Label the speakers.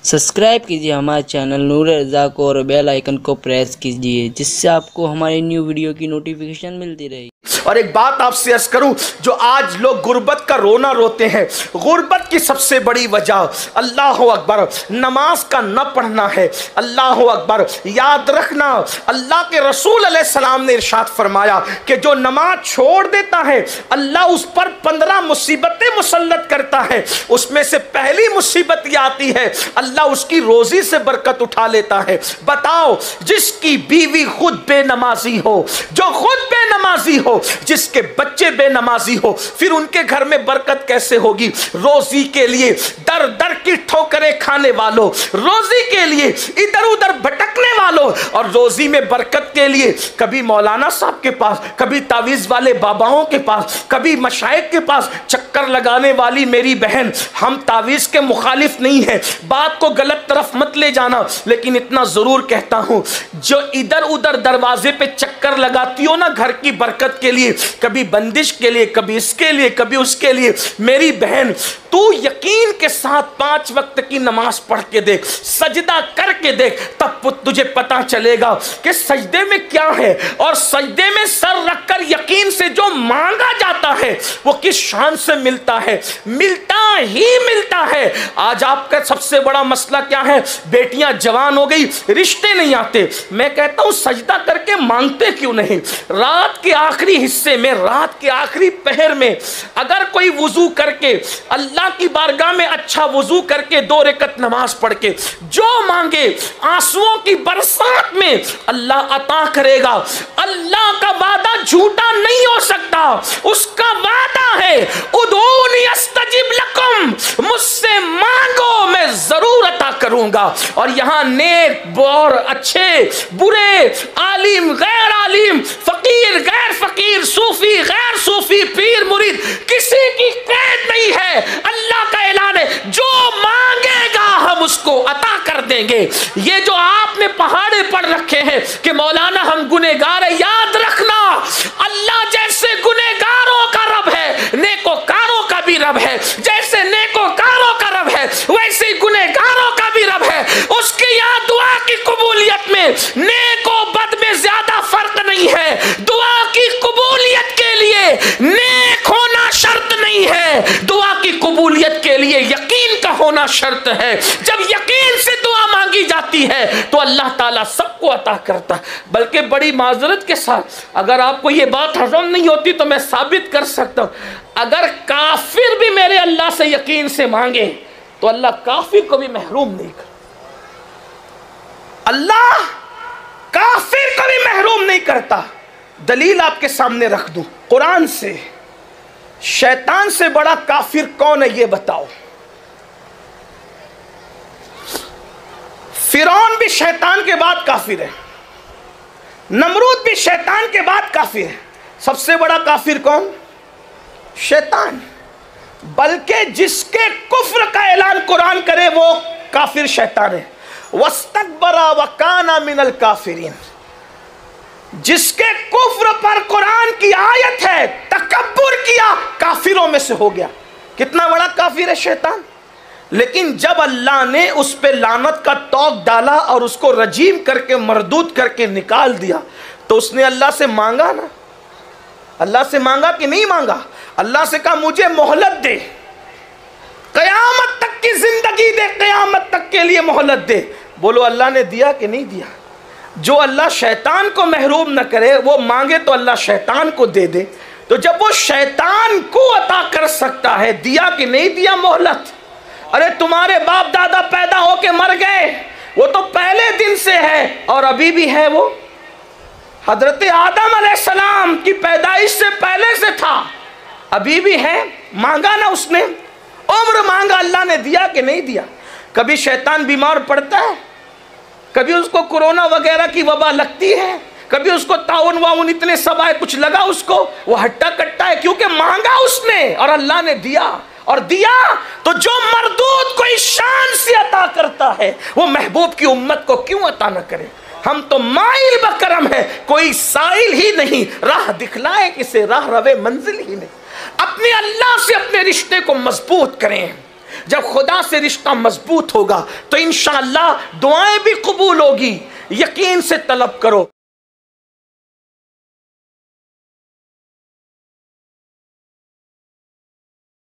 Speaker 1: Subscribe कीजिए हमारे channel नूर रज़ा को और बेल आइकन को प्रेस कीजिए, जिससे आपको हमारी न्यू वीडियो की नोटिफिकेशन मिलती रहे।
Speaker 2: और एक बात आपसे अर्ज करूं, जो आज लोग गुर्बत का रोना रोते हैं, गुर्बत की सबसे बड़ी वजह अल्लाह अकबर नमाज का न पढ़ना है। अल्लाह अकबर, याद रखना, अल्लाह के रसूल अलैहिस्सलाम ने इरशाद फरमाया कि जो नमाज छोड़ देता है अल्लाह उस पर 15 मुसीबतें मुसल्लत करता है। उसमें से पहली मुसीबत यह आती है, अल्लाह उसकी रोजी से बरकत उठा लेता है। बताओ, जिसकी बीवी खुद बेनमाजी हो, जो खुद बेनमाजी हो, जिसके बच्चे बेनमाजी हो, फिर उनके घर में बरकत कैसे होगी? रोजी के लिए दर दर की ठोकरें खाने वालों, रोजी के लिए इधर उधर भटकने वालों, और रोजी में बरकत के लिए कभी मौलाना साहब के पास, कभी तावीज़ वाले बाबाओं के पास, कभी मशाइख के पास चक्कर लगाने वाली मेरी बहन, हम तावीज़ के मुखालिफ नहीं है, बात को गलत तरफ मत ले जाना, लेकिन इतना जरूर कहता हूं, जो इधर उधर दरवाजे पे चक्कर लगाती हो ना घर की बरकत के लिए, कभी बंदिश के लिए, कभी इसके लिए, कभी उसके लिए, मेरी बहन तू यकीन के साथ 5 वक्त की नमाज पढ़ के देख, सजदा करके देख, तब तुझे पता चलेगा कि सजदे में क्या है, और सजदे में सर रखकर यकीन से जो मांगा जाता है वो किस शान से मिलता है, मिलता ही मिलता है। आज आपका सबसे बड़ा मसला क्या है? बेटियां जवान हो गई, रिश्ते नहीं आते। मैं कहता हूं सजदा करके मांगते क्यों नहीं? रात के आखिरी हिस्से में, रात के आखिरी पहर में अगर कोई वुजू करके अल्लाह की बारगाह में अच्छा वुजू करके 2 रकत नमाज पढ़ के जो मांगे, आंसुओं की बरसात में अल्लाह अता करेगा। अल्लाह का वादा झूठा नहीं हो सकता, उसका वादा है उदूनी अस्तजिब लकुम, मुझसे मांगो मैं जरूर अता करूंगा। और यहां नेक और अच्छे बुरे, आलिम गैर आलिम, फकीर गैर फकीर, सूफी गैर सूफी, पीर मुरीद, किसी की कैद नहीं है। अल्लाह का ऐलान है, जो मांगेगा हम उसको अता कर देंगे। ये जो आपने पहाड़े पढ़ रखे हैं कि मौलाना हम गुनहगार है, याद रखना अल्लाह जैसे गुनहगारों का रब है, नेकोकारों का भी रब है। जैसे नेकोकारों का रब है वैसे ही गुनहगारों का भी रब है। उसकी यहाँ दुआ की कबूलियत में नेक और बद में ज्यादा फर्क नहीं है। दुआ की कबूलियत के लिए नेक होना शर्त नहीं है, दुआ की कबूलियत के लिए यकीन का होना शर्त है। जब यकीन से दुआ मांगी जाती है तो अल्लाह ताला सबको अता करता है। बल्कि बड़ी माजरत के साथ, अगर आपको ये बात हजम नहीं होती तो मैं साबित कर सकता हूं, अगर काफिर भी मेरे अल्लाह से यकीन से मांगे तो अल्लाह काफिर को भी महरूम नहीं करता। अल्लाह काफिर को भी महरूम नहीं करता। दलील आपके सामने रख दूं कुरान से। शैतान से बड़ा काफिर कौन है ये बताओ? फिरौन भी शैतान के बाद काफिर है, नमरूद भी शैतान के बाद काफिर है। सबसे बड़ा काफिर कौन? शैतान। बल्कि जिसके कुफ्र का ऐलान कुरान करे वो काफिर शैतान है। वस्तकबरा वकाना मिनल काफिरीन, जिसके कुफ्र पर कुरान की आयत है तकब्बुर किया, काफिरों में से हो गया। कितना बड़ा काफिर है शैतान। लेकिन जब अल्लाह ने उस पे लानत का तौक डाला और उसको रजीम करके मरदूद करके निकाल दिया तो उसने अल्लाह से मांगा ना? अल्लाह से मांगा कि नहीं मांगा? अल्लाह से कहा मुझे मोहलत दे, कयामत तक की जिंदगी दे, कयामत तक के लिए मोहलत दे। बोलो अल्लाह ने दिया कि नहीं दिया? जो अल्लाह शैतान को महरूम न करे, वो मांगे तो अल्लाह शैतान को दे दे। तो जब वो शैतान को अता कर सकता है, दिया कि नहीं दिया मोहलत? अरे तुम्हारे बाप दादा पैदा होके मर गए, वो तो पहले दिन से है और अभी भी है। वो हजरत आदम अलैहिस्सलाम की पैदाइश से पहले से था, अभी भी है। मांगा ना उसने, उम्र मांगा, अल्लाह ने दिया कि नहीं दिया? कभी शैतान बीमार पड़ता है, कभी उसको कोरोना वगैरह की वबा लगती है, कभी उसको ताउन वाउन इतने सब आए, कुछ लगा उसको, वो हट्टा कट्टा है, क्योंकि मांगा उसने और अल्लाह ने दिया। और दिया तो जो मरदूद को इस शान से अता करता है वो महबूब की उम्मत को क्यों अता न करे? हम तो माइल बकरम है, कोई साइल ही नहीं, राह दिखलाए किसे, राह रवे मंजिल ही नहीं। अपने अल्लाह से अपने रिश्ते को मजबूत करें। जब खुदा से रिश्ता मजबूत होगा तो इंशाअल्लाह दुआएं भी कबूल होगी। यकीन से तलब करो।